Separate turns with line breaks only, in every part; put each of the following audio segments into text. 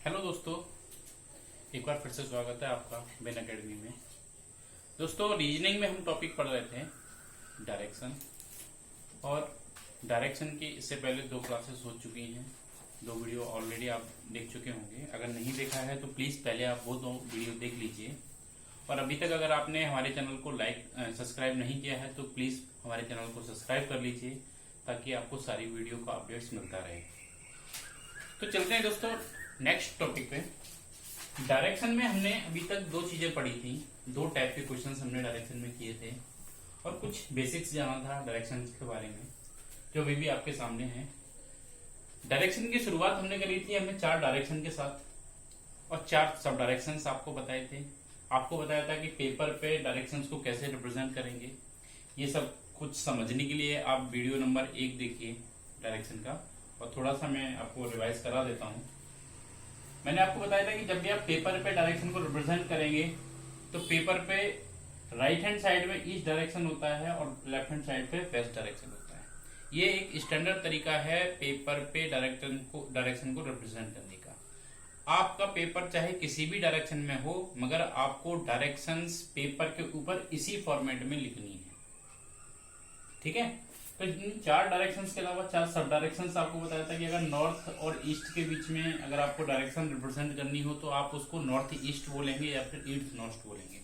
Hello दोस्तों, एक बार फिर से स्वागत है आपका बेन अकेडमी में। दोस्तों, रीजनिंग में हम टॉपिक पढ़ रहे थे डायरेक्शन। और डायरेक्शन की इससे पहले 2 क्लासेस हो चुकी हैं, 2 वीडियो ऑलरेडी आप देख चुके होंगे। अगर नहीं देखा है तो प्लीज़ पहले आप वो 2 वीडियो देख लीजिए। और अभी तक अगर आपने हमारे चैनल को सब्सक्राइब नहीं किया है तो प्लीज़ हमारे चैनल को सब्सक्राइब कर लीजिए, ताकि आपको सारी वीडियो का अपडेट्स मिलता रहे। तो चलते हैं दोस्तों नेक्स्ट टॉपिक पे। डायरेक्शन में हमने अभी तक 2 चीजें पढ़ी थी, 2 टाइप के क्वेश्चंस हमने डायरेक्शन में किए थे और कुछ बेसिक्स जाना था डायरेक्शन के बारे में, जो अभी भी आपके सामने है। डायरेक्शन की शुरुआत हमने करी थी हमने 4 डायरेक्शन के साथ और 4 सब डायरेक्शंस आपको बताए थे। आपको बताया था कि पेपर पे डायरेक्शंस को कैसे रिप्रेजेंट करेंगे। ये सब कुछ समझने के लिए आप वीडियो नंबर 1 देखिए डायरेक्शन का, और थोड़ा सा मैं आपको रिवाइज करा देता हूँ। मैंने आपको बताया था कि जब भी आप पेपर पे डायरेक्शन को रिप्रेजेंट करेंगे तो पेपर पे राइट हैंड साइड में ईस्ट डायरेक्शन होता है और लेफ्ट हैंड साइड पे वेस्ट डायरेक्शन होता है। ये एक स्टैंडर्ड तरीका है पेपर पे डायरेक्शन को रिप्रेजेंट करने का। आपका पेपर चाहे किसी भी डायरेक्शन में हो, मगर आपको डायरेक्शंस पेपर के ऊपर इसी फॉर्मेट में लिखनी है। ठीक है, तो इन 4 डायरेक्शंस के अलावा 4 सब डायरेक्शंस आपको बताया था कि अगर नॉर्थ और ईस्ट के बीच में अगर आपको डायरेक्शन रिप्रेजेंट करनी हो तो आप उसको नॉर्थ ईस्ट बोलेंगे या फिर ईस्ट नॉर्थ बोलेंगे।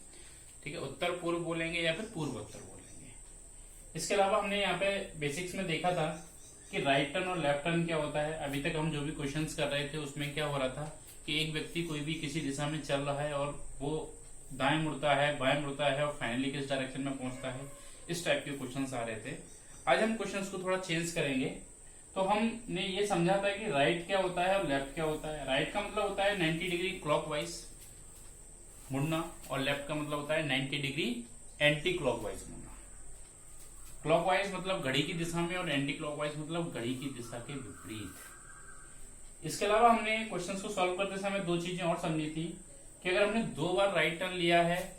ठीक है, उत्तर पूर्व बोलेंगे या फिर पूर्व उत्तर बोलेंगे। इसके अलावा हमने यहाँ पे बेसिक्स में देखा था कि राइट टर्न और लेफ्ट टर्न क्या होता है। अभी तक हम जो भी क्वेश्चन कर रहे थे उसमें क्या हो रहा था कि एक व्यक्ति कोई भी किसी दिशा में चल रहा है और वो दाएं मुड़ता है, बाएं मुड़ता है और फाइनली किस डायरेक्शन में पहुंचता है। इस टाइप के क्वेश्चन आ रहे थे। आज हम क्वेश्चंस को थोड़ा चेंज करेंगे। तो हमने ये समझा था कि राइट क्या होता है और लेफ्ट क्या होता है। राइट का मतलब होता है 90 डिग्री क्लॉकवाइज मुड़ना और लेफ्ट का मतलब होता है 90 डिग्री एंटी क्लॉकवाइज मुड़ना। क्लॉकवाइज मतलब घड़ी की दिशा में और एंटी क्लॉकवाइज मतलब घड़ी की दिशा के विपरीत। इसके अलावा हमने क्वेश्चंस को सॉल्व करते समय 2 चीजें और समझी थी कि अगर हमने 2 बार राइट टर्न लिया है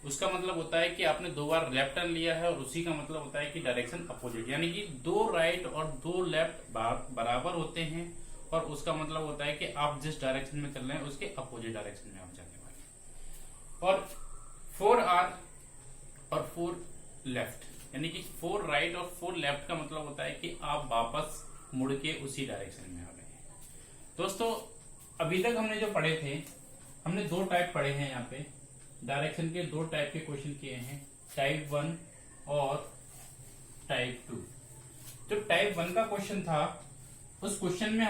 उसका मतलब होता है कि आपने 2 बार लेफ्ट टर्न लिया है, और उसी का मतलब होता है कि डायरेक्शन अपोजिट, यानी कि 2 राइट और 2 लेफ्ट बराबर होते हैं, और उसका मतलब होता है कि आप जिस डायरेक्शन में चल रहे हैं उसके अपोजिट डायरेक्शन में आप जाने वाले। और 4 आर और 4 लेफ्ट, यानी कि 4 राइट और 4 लेफ्ट का मतलब होता है कि आप वापस मुड़ के उसी डायरेक्शन में आ गए हैं। दोस्तों, अभी तक हमने जो पढ़े थे, हमने 2 टाइप पढ़े हैं। यहाँ पे डायरेक्शन के 2 टाइप के क्वेश्चन किए हैं, टाइप 1 और टाइप 2। जो टाइप 1 का क्वेश्चन था उस क्वेश्चन में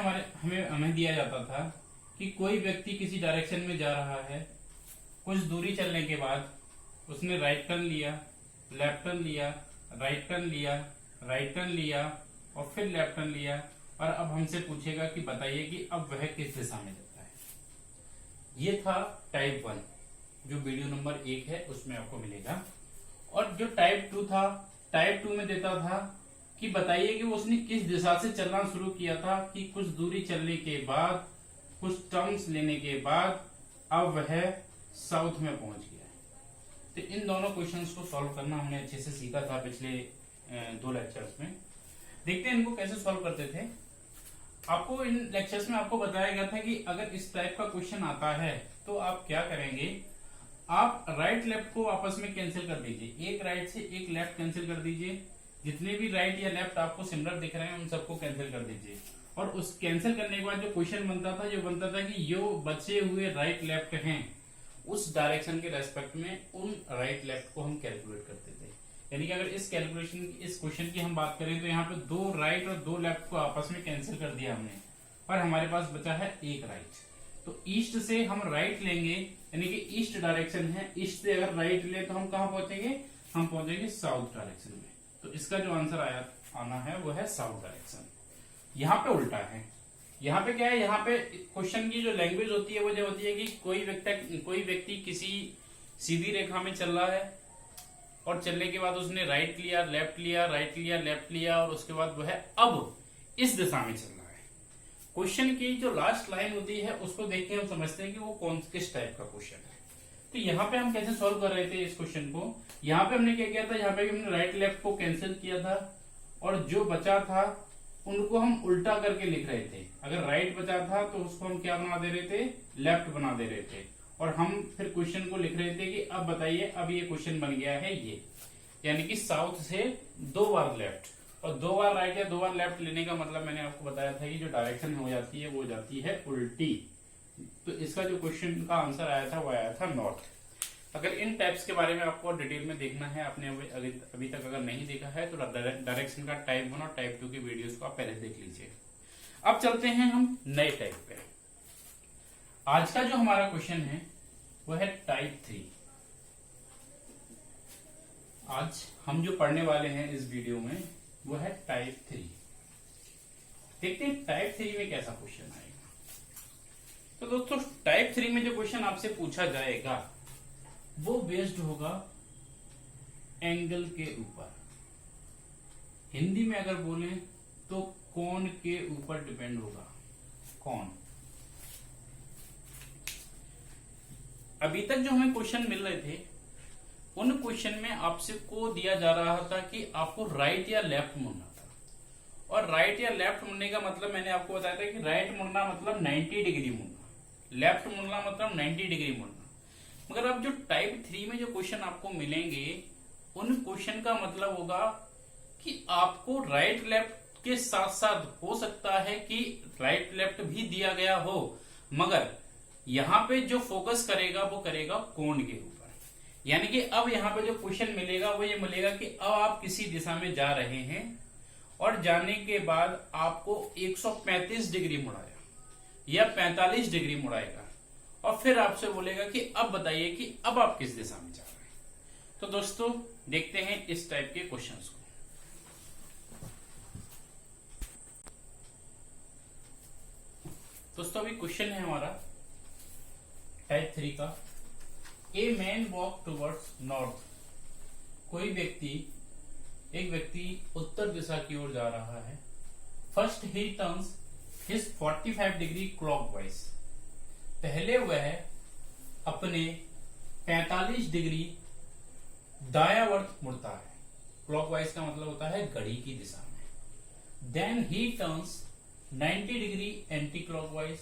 हमें दिया जाता था कि कोई व्यक्ति किसी डायरेक्शन में जा रहा है, कुछ दूरी चलने के बाद उसने राइट टर्न लिया, लेफ्ट टर्न लिया, राइट टर्न लिया, राइट टर्न लिया और फिर लेफ्ट टर्न लिया, और अब हमसे पूछेगा कि बताइए कि अब वह किस दिशा में जाता है। ये था टाइप 1, जो वीडियो नंबर 1 है उसमें आपको मिलेगा। और जो टाइप 2 था, टाइप 2 में देता था कि बताइए कि उसने किस दिशा से चलना शुरू किया था, कि कुछ दूरी चलने के बाद, कुछ टर्न्स लेने के बाद अब वह साउथ में पहुंच गया है। तो इन दोनों क्वेश्चंस को सॉल्व करना हमने अच्छे से सीखा था पिछले 2 लेक्चर्स में। देखते हैं इनको कैसे सॉल्व करते थे। आपको इन लेक्चर्स में आपको बताया गया था कि अगर इस टाइप का क्वेश्चन आता है तो आप क्या करेंगे, आप राइट लेफ्ट को आपस में कैंसिल कर दीजिए, एक राइट से एक लेफ्ट कैंसिल कर दीजिए। जितने भी राइट या लेफ्ट आपको सिमिलर दिख रहे हैं उन सबको कैंसिल कर दीजिए, और उस कैंसिल करने के बाद जो क्वेश्चन बनता था कि जो बचे हुए राइट लेफ्ट हैं उस डायरेक्शन के रेस्पेक्ट में उन राइट लेफ्ट को हम कैलकुलेट करते थे। यानी कि अगर इस क्वेश्चन की हम बात करें तो यहाँ पे 2 राइट और 2 लेफ्ट को आपस में कैंसिल कर दिया हमने, और हमारे पास बचा है एक राइट। तो ईस्ट से हम राइट लेंगे, यानी कि ईस्ट डायरेक्शन है, ईस्ट से अगर राइट ले तो हम कहां पहुंचेंगे, हम पहुंचेंगे साउथ डायरेक्शन में। तो इसका जो आंसर आना है वो है साउथ डायरेक्शन। यहाँ पे उल्टा है। यहाँ पे क्या है, यहाँ पे क्वेश्चन की जो लैंग्वेज होती है वो जो होती है कि कोई व्यक्ति किसी सीधी रेखा में चल रहा है और चलने के बाद उसने राइट लिया, लेफ्ट लिया, राइट लिया, लेफ्ट लिया, और उसके बाद वह अब इस दिशा में चल रहा है। क्वेश्चन की जो लास्ट लाइन होती है उसको देख के हम समझते हैं कि वो किस टाइप का क्वेश्चन है। तो यहाँ पे हम कैसे सॉल्व कर रहे थे इस क्वेश्चन को। यहाँ पे हमने क्या किया था, यहाँ पे हमने राइट लेफ्ट को कैंसिल किया था, और जो बचा था उनको हम उल्टा करके लिख रहे थे। अगर राइट बचा था तो उसको हम क्या बना दे रहे थे, लेफ्ट बना दे रहे थे। और हम फिर क्वेश्चन को लिख रहे थे कि अब बताइए, अब ये क्वेश्चन बन गया है ये, यानी कि साउथ से 2 बार लेफ्ट और 2 बार राइट या 2 बार लेफ्ट लेने का मतलब मैंने आपको बताया था कि जो डायरेक्शन हो जाती है वो हो जाती है उल्टी। तो इसका जो क्वेश्चन का आंसर आया था वो आया था नॉर्थ। अगर इन टाइप्स के बारे में आपको डिटेल में देखना है, आपने अभी तक अगर नहीं देखा है तो डायरेक्शन का टाइप 1 और टाइप 2 की वीडियोस को आप पहले देख लीजिए। अब चलते हैं हम नए टाइप पे। आज का जो हमारा क्वेश्चन है वो है टाइप 3। आज हम जो पढ़ने वाले हैं इस वीडियो में वो है टाइप 3। देखते हैं टाइप 3 में कैसा क्वेश्चन आएगा। तो दोस्तों टाइप 3 में जो क्वेश्चन आपसे पूछा जाएगा वो बेस्ड होगा एंगल के ऊपर। हिंदी में अगर बोलें तो कोण के ऊपर डिपेंड होगा। कोण। अभी तक जो हमें क्वेश्चन मिल रहे थे उन क्वेश्चन में आपसे को दिया जा रहा था कि आपको राइट या लेफ्ट मुड़ना था। और राइट या लेफ्ट मुड़ने का मतलब मैंने आपको बताया था कि राइट मुड़ना मतलब 90 डिग्री मुड़ना, लेफ्ट मुड़ना मतलब 90 डिग्री मुड़ना। मगर अब जो टाइप 3 में जो क्वेश्चन आपको मिलेंगे उन क्वेश्चन का मतलब होगा कि आपको राइट लेफ्ट के साथ साथ हो सकता है कि राइट लेफ्ट भी दिया गया हो, मगर यहां पे जो फोकस करेगा वो करेगा कोण के ऊपर। यानी कि अब यहां पे जो क्वेश्चन मिलेगा वो ये मिलेगा कि अब आप किसी दिशा में जा रहे हैं और जाने के बाद आपको 135 डिग्री मुड़ाया या 45 डिग्री मुड़ाएगा और फिर आपसे बोलेगा कि अब बताइए कि अब आप किस दिशा में जा रहे हैं। तो दोस्तों देखते हैं इस टाइप के क्वेश्चंस को। दोस्तों अभी क्वेश्चन है हमारा टाइप 3 का। A man walk towards north. एक व्यक्ति उत्तर दिशा की ओर जा रहा है। फर्स्ट ही टर्न्स हिज 45 डिग्री क्लॉकवाइज। पहले वह अपने 45 डिग्री दायावर्त मुड़ता है। क्लॉकवाइज का मतलब होता है घड़ी की दिशा में। Then he turns 90 degree anti clockwise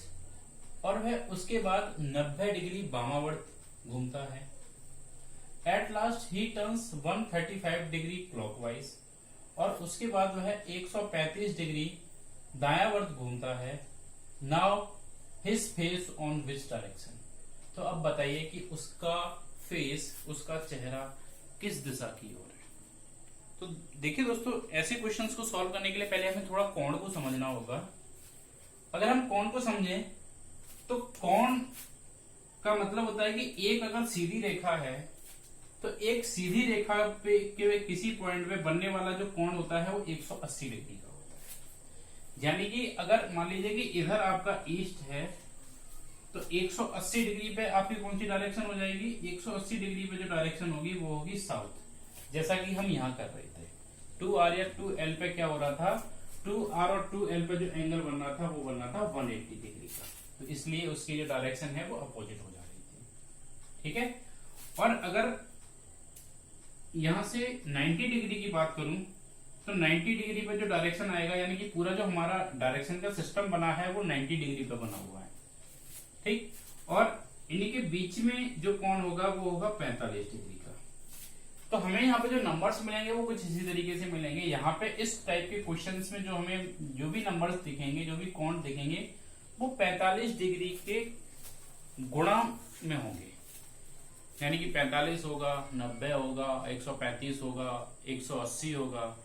और वह उसके बाद 90 डिग्री वामावर्त घूमता है। At last he turns 135 degree clockwise और उसके बाद वह 135 डिग्री दायावर्त घूमता है। Now his face on which direction. तो अब बताइए कि उसका फेस, उसका चेहरा किस दिशा की ओर है। तो देखिए दोस्तों, ऐसे क्वेश्चंस को सॉल्व करने के लिए पहले हमें थोड़ा कोण को समझना होगा। अगर हम कोण को समझें तो कोण का मतलब होता है कि एक अगर सीधी रेखा है तो एक सीधी रेखा पे के किसी पॉइंट पे बनने वाला जो कोण होता है वो 180 डिग्री का होता है। यानी कि अगर मान लीजिए कि इधर आपका ईस्ट है तो 180 डिग्री पे आपकी कौन सी डायरेक्शन हो जाएगी, 180 डिग्री पे जो डायरेक्शन होगी वो होगी साउथ। जैसा कि हम यहाँ कर रहे थे 2r या 2l पे क्या हो रहा था, 2r और 2l पे जो एंगल बन रहा था वो बन रहा था 180 डिग्री का। तो इसलिए उसकी जो डायरेक्शन है वो अपोजिट हो जा रही थी। ठीक है। और अगर यहां से 90 डिग्री की बात करूं तो 90 डिग्री पे जो डायरेक्शन आएगा, यानी कि पूरा जो हमारा डायरेक्शन का सिस्टम बना है वो 90 डिग्री पे बना हुआ है। ठीक। और इन्हीं के बीच में जो कोण होगा वो होगा 45 डिग्री का। तो हमें यहाँ पे जो नंबर्स मिलेंगे वो कुछ इसी तरीके से मिलेंगे। यहाँ पे इस टाइप के क्वेश्चंस में जो हमें जो भी नंबर्स दिखेंगे, जो भी कोण दिखेंगे वो 45 डिग्री के गुणा में होंगे। यानी कि 45 होगा, 90 होगा, 135 होगा, 180 होगा,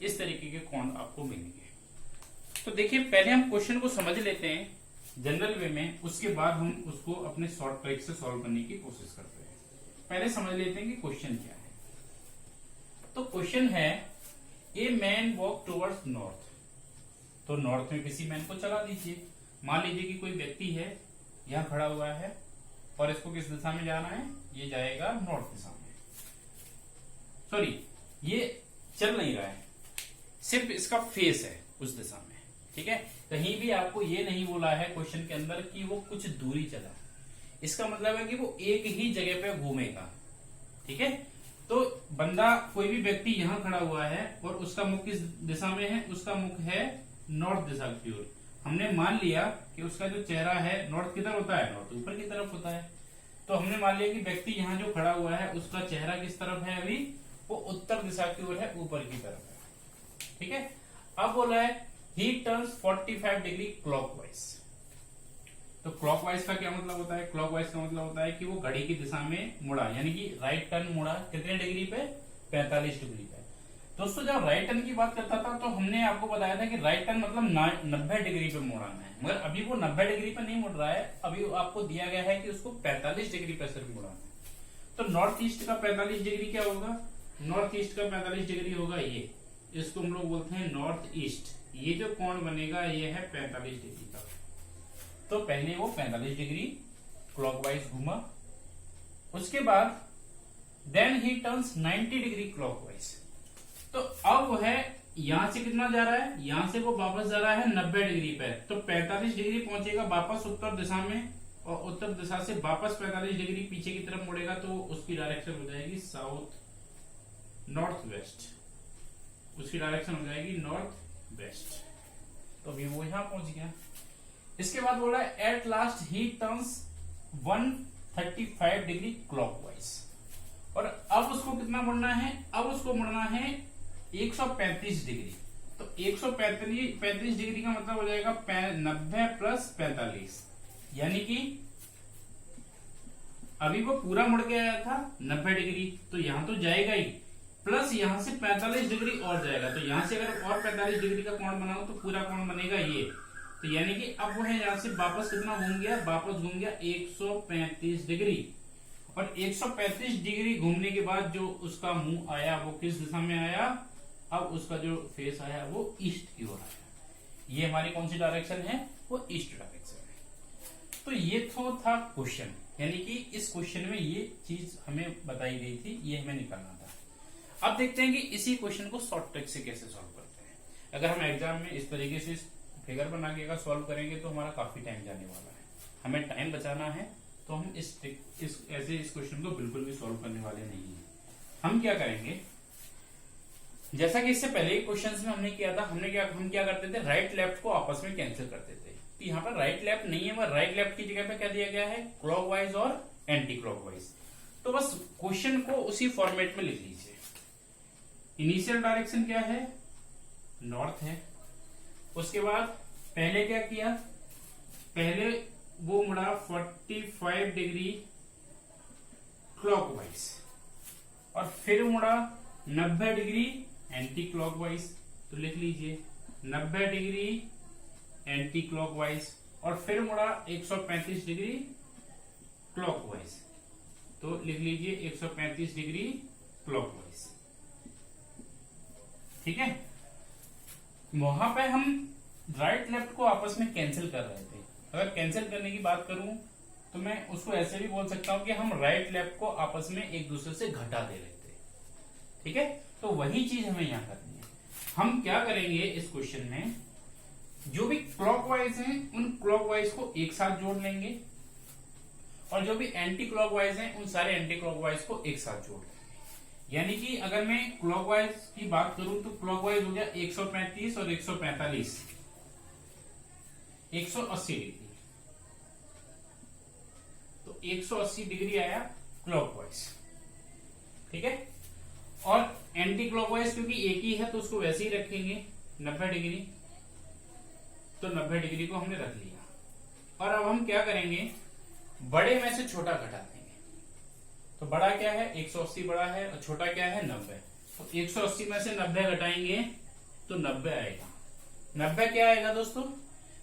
इस तरीके के कोण आपको मिलेंगे। तो देखिए पहले हम क्वेश्चन को समझ लेते हैं जनरल वे में, उसके बाद हम उसको अपने शॉर्ट ट्रिक से सॉल्व करने की कोशिश करते हैं। पहले समझ लेते हैं कि क्वेश्चन क्या है। तो क्वेश्चन है a man walk towards north. तो नॉर्थ में किसी मैन को चला दीजिए। मान लीजिए कि कोई व्यक्ति है, यहां खड़ा हुआ है और इसको किस दिशा में जाना है, ये जाएगा नॉर्थ दिशा में। सॉरी, ये चल नहीं रहा है, सिर्फ इसका फेस है उस दिशा में। ठीक है। कहीं भी आपको ये नहीं बोला है क्वेश्चन के अंदर कि वो कुछ दूरी चला। इसका मतलब है कि वो एक ही जगह पे घूमेगा। ठीक है। तो बंदा, कोई भी व्यक्ति यहां खड़ा हुआ है और उसका मुख किस दिशा में है, उसका मुख है नॉर्थ दिशा की ओर। हमने मान लिया कि उसका जो चेहरा है नॉर्थ किधर होता है, नॉर्थ ऊपर की तरफ होता है। तो हमने मान लिया कि व्यक्ति यहाँ जो खड़ा हुआ है उसका चेहरा किस तरफ है, अभी वो उत्तर दिशा की ओर है, ऊपर की तरफ है। ठीक है, अब बोला है ही टर्न्स 45 डिग्री क्लॉकवाइज। तो क्लॉकवाइज का क्या मतलब होता है, क्लॉकवाइज का मतलब होता है कि वो घड़ी की दिशा में मुड़ा, यानी कि राइट टर्न मुड़ा कितने डिग्री पे, 45 डिग्री पे। दोस्तों जब राइट टर्न की बात करता था तो हमने आपको बताया था कि राइट टर्न मतलब 90 डिग्री पे मुड़ाना है, मगर अभी वो 90 डिग्री पे नहीं मुड़ रहा है, अभी आपको दिया गया है कि उसको 45 डिग्री पे सिर्फ मुड़ाना है। तो नॉर्थ ईस्ट का 45 डिग्री क्या होगा, नॉर्थ ईस्ट का 45 डिग्री होगा ये, इसको हम लोग बोलते हैं नॉर्थ ईस्ट। ये जो कोण बनेगा ये है 45 डिग्री का। तो पहले वो 45 डिग्री क्लॉकवाइज घूमा, उसके बाद then he turns 90 degree clockwise. तो अब वो है यहां से कितना जा रहा है, यहां से वो वापस जा रहा है 90 डिग्री पे, तो 45 डिग्री पहुंचेगा वापस उत्तर दिशा में, और उत्तर दिशा से वापस 45 डिग्री पीछे की तरफ मुड़ेगा, तो उसकी डायरेक्शन हो जाएगी साउथ नॉर्थ वेस्ट, उसकी डायरेक्शन हो जाएगी नॉर्थ वेस्ट। तो अभी वो यहां पहुंच गया। इसके बाद बोला है at last he turns 135 degree clockwise, और अब उसको कितना मुड़ना है, अब उसको मुड़ना है 135 डिग्री। तो 135 डिग्री का मतलब हो जाएगा 90 प्लस 45, यानी कि अभी वो पूरा मुड़ के आया था 90 डिग्री, तो यहां तो जाएगा ही, प्लस यहां से 45 डिग्री और जाएगा। तो यहां से अगर और 45 डिग्री का कोण बनाओ तो पूरा कोण बनेगा ये। तो यानी कि अब वो है यहां से वापस कितना घूम गया, वापस घूम गया 135 डिग्री, और 135 डिग्री घूमने के बाद जो उसका मुंह आया वो किस दिशा में आया, अब उसका जो फेस आया वो ईस्ट की ओर आया। ये हमारी कौन सी डायरेक्शन है, वो ईस्ट डायरेक्शन है। तो ये तो था क्वेश्चन, यानी कि इस क्वेश्चन में ये चीज हमें बताई गई थी, ये हमें निकालना था। अब देखते हैं कि इसी क्वेश्चन को शॉर्ट ट्रिक से कैसे सॉल्व करते हैं। अगर हम एग्जाम में इस तरीके से फिगर बना के अगर सॉल्व करेंगे तो हमारा काफी टाइम जाने वाला है, हमें टाइम बचाना है, तो हम इस क्वेश्चन को बिल्कुल भी सॉल्व करने वाले नहीं है। हम क्या करेंगे, जैसा कि इससे पहले क्वेश्चंस में हमने किया था, हम क्या करते थे, राइट लेफ्ट को आपस में कैंसिल करते थे। तो यहाँ पर राइट लेफ्ट नहीं है, वह राइट लेफ्ट की जगह पे क्या दिया गया है, क्लॉकवाइज और एंटी क्लॉकवाइज। तो बस क्वेश्चन को उसी फॉर्मेट में लिख लीजिए। इनिशियल डायरेक्शन क्या है, नॉर्थ है। उसके बाद पहले क्या किया, पहले वो मुड़ा 45 डिग्री क्लॉकवाइज, और फिर मुड़ा 90 डिग्री एंटी क्लॉकवाइज। तो लिख लीजिए 90 डिग्री एंटी क्लॉकवाइज, और फिर मुड़ा 135 डिग्री क्लॉकवाइज। तो लिख लीजिए 135 डिग्री क्लॉकवाइज। ठीक है, वहां पे हम राइट लेफ्ट को आपस में कैंसिल कर रहे थे। अगर कैंसिल करने की बात करूं तो मैं उसको ऐसे भी बोल सकता हूं कि हम राइट लेफ्ट को आपस में एक दूसरे से घटा दे रहे थे। ठीक है, तो वही चीज हमें यहां करनी है। हम क्या करेंगे इस क्वेश्चन में, जो भी क्लॉकवाइज हैं उन क्लॉकवाइज को एक साथ जोड़ लेंगे, और जो भी एंटी क्लॉकवाइज हैं उन सारे एंटी क्लॉकवाइज को एक साथ जोड़ लेंगे। यानी कि अगर मैं क्लॉकवाइज की बात करूं तो क्लॉकवाइज हो गया 135 और 145, 180 डिग्री। तो 180 डिग्री आया क्लॉकवाइज। ठीक है, और एंटी क्लॉकवाइज क्योंकि एक ही है तो उसको वैसे ही रखेंगे 90 डिग्री। तो 90 डिग्री को हमने रख लिया, और अब हम क्या करेंगे, बड़े में से छोटा घटा देंगे। तो बड़ा क्या है, 180 बड़ा है, और छोटा क्या है 90। तो 180 में से 90 घटाएंगे तो 90 आएगा। 90 क्या आएगा दोस्तों,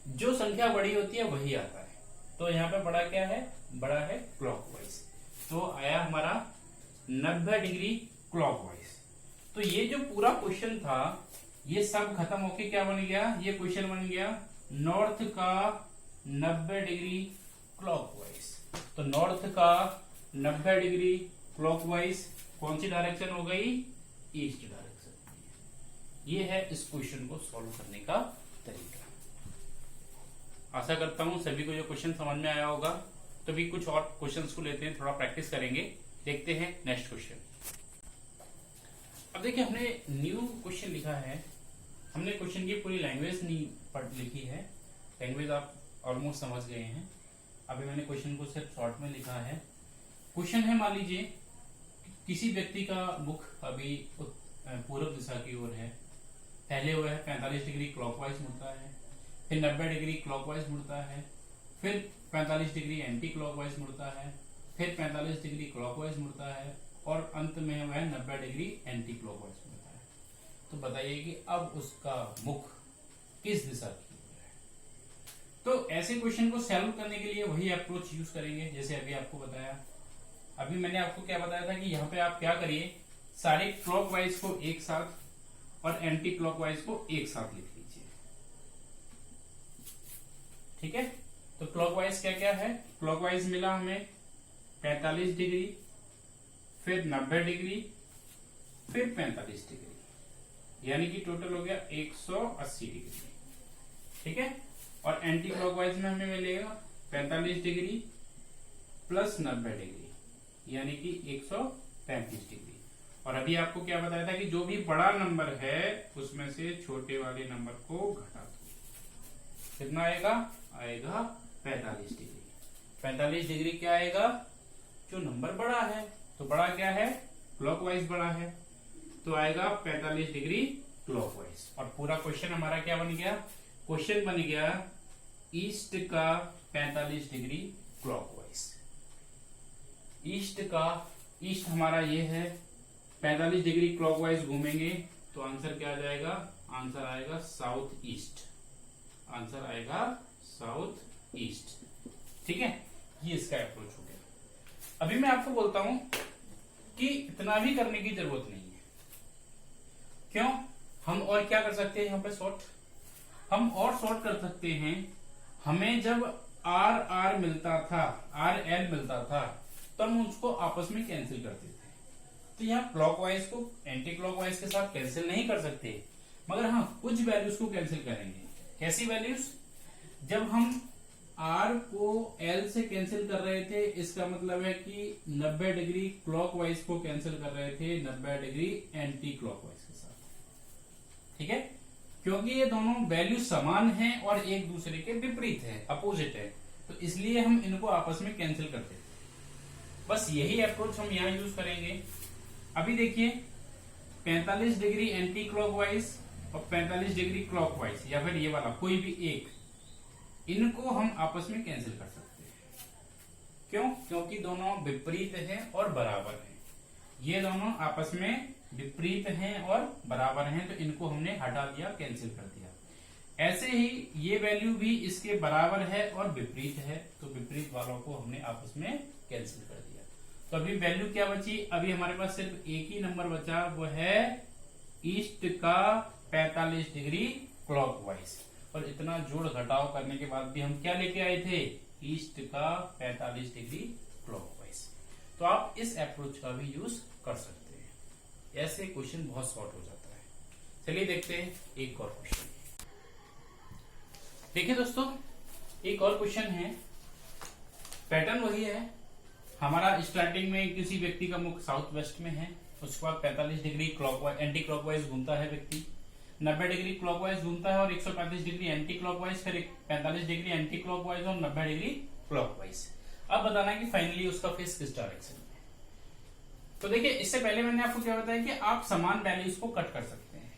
जो संख्या बड़ी होती है वही आता है। तो यहाँ पे बड़ा क्या है, बड़ा है क्लॉकवाइज। तो आया हमारा 90 डिग्री क्लॉकवाइज। तो ये जो पूरा क्वेश्चन था ये सब खत्म होके क्या बन गया, ये क्वेश्चन बन गया नॉर्थ का 90 डिग्री क्लॉकवाइज। तो नॉर्थ का 90 डिग्री क्लॉकवाइज कौन सी डायरेक्शन हो गई, ईस्ट डायरेक्शन। ये है इस क्वेश्चन को सॉल्व करने का तरीका। आशा करता हूं सभी को जो क्वेश्चन समझ में आया होगा। तो भी कुछ और क्वेश्चंस को लेते हैं, थोड़ा प्रैक्टिस करेंगे। देखते हैं नेक्स्ट क्वेश्चन। अब देखिए हमने न्यू क्वेश्चन लिखा है हमने क्वेश्चन की पूरी लैंग्वेज नहीं पढ़ लिखी है, लैंग्वेज आप ऑलमोस्ट समझ गए हैं। अभी मैंने क्वेश्चन को सिर्फ शॉर्ट में लिखा है। क्वेश्चन है, मान लीजिए किसी व्यक्ति का मुख अभी पूर्व दिशा की ओर है, पहले वो है 45 डिग्री क्लॉकवाइज मुड़ता है, फिर 90 डिग्री क्लॉकवाइज मुड़ता है, फिर 45 डिग्री एंटी क्लॉकवाइज मुड़ता है, फिर 45 डिग्री क्लॉकवाइज मुड़ता है और अंत में वह 90 डिग्री एंटी क्लॉकवाइज मुड़ता है। तो बताइए कि अब उसका मुख किस दिशा की ओर है। तो ऐसे क्वेश्चन को सॉल्व करने के लिए वही अप्रोच यूज करेंगे जैसे अभी आपको बताया। अभी मैंने आपको क्या बताया था कि यहाँ पे आप क्या करिए, सारे क्लॉकवाइज को एक साथ और एंटी क्लॉकवाइज को एक साथ लिख लीजिए। ठीक है, तो क्लॉकवाइज क्या क्या है, क्लॉकवाइज मिला हमें 45 डिग्री, फिर 90 डिग्री, फिर 45 डिग्री, यानी कि टोटल हो गया 180 डिग्री। ठीक है, और एंटी क्लॉकवाइज में हमें मिलेगा 45 डिग्री प्लस 90 डिग्री, यानी कि 135 डिग्री। और अभी आपको क्या बताया था कि जो भी बड़ा नंबर है उसमें से छोटे वाले नंबर को घटा दो। कितना आएगा, आएगा 45 डिग्री। 45 डिग्री क्या आएगा, जो नंबर बड़ा है, तो बड़ा क्या है, क्लॉकवाइज बड़ा है, तो आएगा 45 डिग्री क्लॉकवाइज। और पूरा क्वेश्चन हमारा क्या बन गया, क्वेश्चन बन गया ईस्ट का 45 डिग्री क्लॉकवाइज। ईस्ट हमारा ये है, 45 डिग्री क्लॉकवाइज घूमेंगे तो आंसर क्या आ जाएगा, आंसर आएगा साउथ ईस्ट, आंसर आएगा साउथ ईस्ट। ठीक है, ये इसका अप्रोच हो गया। अभी मैं आपको बोलता हूं कि इतना भी करने की जरूरत नहीं है। क्यों, हम और क्या कर सकते हैं यहाँ पे शॉर्ट, हम और शॉर्ट कर सकते हैं। हमें जब आर मिलता था, RL मिलता था, तो हम उसको आपस में कैंसिल करते थे। तो यहाँ क्लॉकवाइज को एंटी क्लॉकवाइज के साथ कैंसिल नहीं कर सकते, मगर हाँ कुछ वैल्यूज को कैंसिल करेंगे। कैसी वैल्यूज, जब हम R को L से कैंसिल कर रहे थे, इसका मतलब है कि 90 डिग्री क्लॉकवाइज को कैंसिल कर रहे थे 90 डिग्री एंटी क्लॉकवाइज के साथ। ठीक है, क्योंकि ये दोनों वैल्यू समान हैं और एक दूसरे के विपरीत है, अपोजिट है, तो इसलिए हम इनको आपस में कैंसिल करते थे। बस यही अप्रोच हम यहाँ यूज करेंगे। अभी देखिए 45 डिग्री एंटी क्लॉकवाइज और 45 डिग्री क्लॉकवाइज, या फिर ये वाला कोई भी एक, इनको हम आपस में कैंसिल कर सकते हैं। क्यों, क्योंकि दोनों विपरीत हैं और बराबर हैं। ये दोनों आपस में विपरीत हैं और बराबर हैं, तो इनको हमने हटा दिया, कैंसिल कर दिया। ऐसे ही ये वैल्यू भी इसके बराबर है और विपरीत है, तो विपरीत वालों को हमने आपस में कैंसिल कर दिया। तो अभी वैल्यू क्या बची, अभी हमारे पास सिर्फ एक ही नंबर बचा, वो है ईस्ट का 45 डिग्री क्लॉकवाइज। और इतना जोड़ घटाव करने के बाद भी हम क्या लेके आए थे, ईस्ट का 45 डिग्री क्लॉकवाइज। तो आप इस अप्रोच का भी यूज कर सकते हैं, ऐसे क्वेश्चन बहुत शॉर्ट हो जाता है। चलिए देखते हैं एक और क्वेश्चन। देखिए दोस्तों, एक और क्वेश्चन है, पैटर्न वही है हमारा। स्टार्टिंग में किसी व्यक्ति का मुख साउथ वेस्ट में है, उसके बाद 45 डिग्री क्लॉकवाइज एंटी क्लॉकवाइज घूमता है व्यक्ति, 90 डिग्री क्लॉकवाइज घूमता है और 135 डिग्री एंटी क्लॉकवाइज, फिर 45 डिग्री एंटी क्लॉकवाइज और 90 डिग्री क्लॉकवाइज। अब बताना है कि फाइनली उसका फेस किस डायरेक्शन में। तो देखिए, इससे पहले मैंने आपको क्या बताया कि आप समान वैल्यूज को कट कर सकते हैं,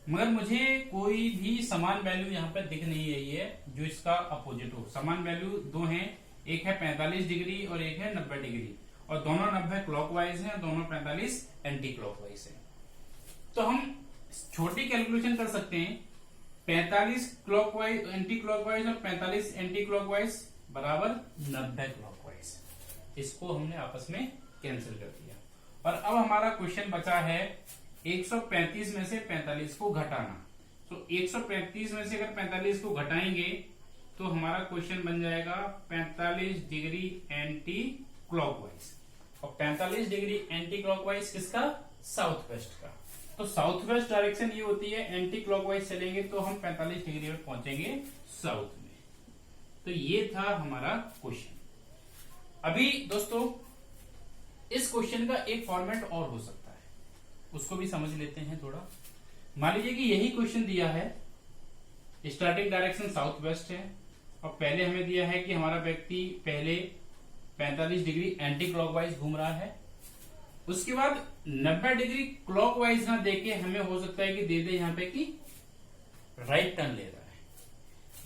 मगर मुझे कोई भी समान वैल्यू यहाँ पे दिख नहीं रही है जो इसका अपोजिट हो। समान वैल्यू दो हैं, एक है 45 डिग्री और एक है 90 डिग्री, और दोनों 90 क्लॉकवाइज हैं, दोनों 45 एंटी क्लॉकवाइज हैं। तो हम छोटी कैलकुलेशन कर सकते हैं, 45 क्लॉकवाइज एंटी क्लॉकवाइज और 45 एंटी क्लॉकवाइज बराबर 90 क्लॉकवाइज। इसको हमने आपस में कैंसिल कर दिया। और अब हमारा क्वेश्चन बचा है 135 में से 45 को घटाना। तो 135 में से अगर 45 को घटाएंगे तो हमारा क्वेश्चन बन जाएगा 45 डिग्री एंटी क्लॉकवाइज। और 45 डिग्री एंटी क्लॉकवाइज किसका, साउथ वेस्ट का। तो साउथ वेस्ट डायरेक्शन ये होती है, एंटी क्लॉकवाइज चलेंगे तो हम 45 डिग्री में पहुंचेंगे साउथ में। तो ये था हमारा क्वेश्चन। अभी दोस्तों इस क्वेश्चन का एक फॉर्मेट और हो सकता है, उसको भी समझ लेते हैं थोड़ा। मान लीजिए कि यही क्वेश्चन दिया है, स्टार्टिंग डायरेक्शन साउथ वेस्ट है और पहले हमें दिया है कि हमारा व्यक्ति पहले 45 डिग्री एंटी क्लॉकवाइज घूम रहा है, उसके बाद 90 डिग्री क्लॉकवाइज ना देके हमें हो सकता है कि दे दे यहाँ पे कि राइट टर्न ले रहा है,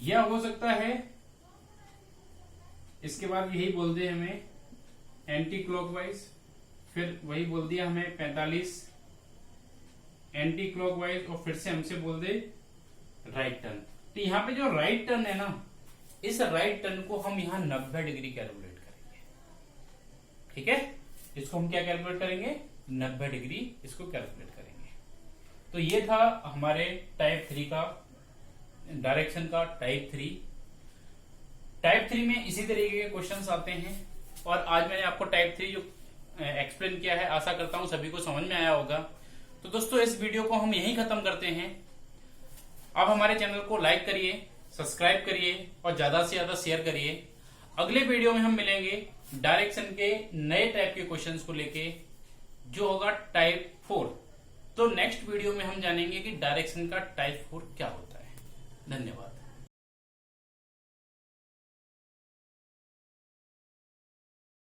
या हो सकता है इसके बाद यही बोल दे हमें एंटी क्लॉकवाइज, फिर वही बोल दिया हमें 45 एंटी क्लॉकवाइज और फिर से हमसे बोल दे राइट टर्न। तो यहाँ पे जो राइट टर्न है ना, इस राइट टर्न को हम यहाँ 90 डिग्री कैलकुलेट करेंगे। ठीक है, इसको हम क्या कैलकुलेट करेंगे, 90 डिग्री इसको कैलकुलेट करेंगे। तो ये था हमारे टाइप 3 का डायरेक्शन का टाइप 3। टाइप 3 में इसी तरीके के क्वेश्चंस आते हैं और आज मैंने आपको टाइप 3 जो एक्सप्लेन किया है, आशा करता हूं सभी को समझ में आया होगा। तो दोस्तों इस वीडियो को हम यहीं खत्म करते हैं। आप हमारे चैनल को लाइक करिए, सब्सक्राइब करिए और ज्यादा से ज्यादा शेयर करिए। अगले वीडियो में हम मिलेंगे डायरेक्शन के नए टाइप के क्वेश्चंस को लेके, जो होगा टाइप 4। तो नेक्स्ट वीडियो में हम जानेंगे कि डायरेक्शन का टाइप 4 क्या होता है। धन्यवाद।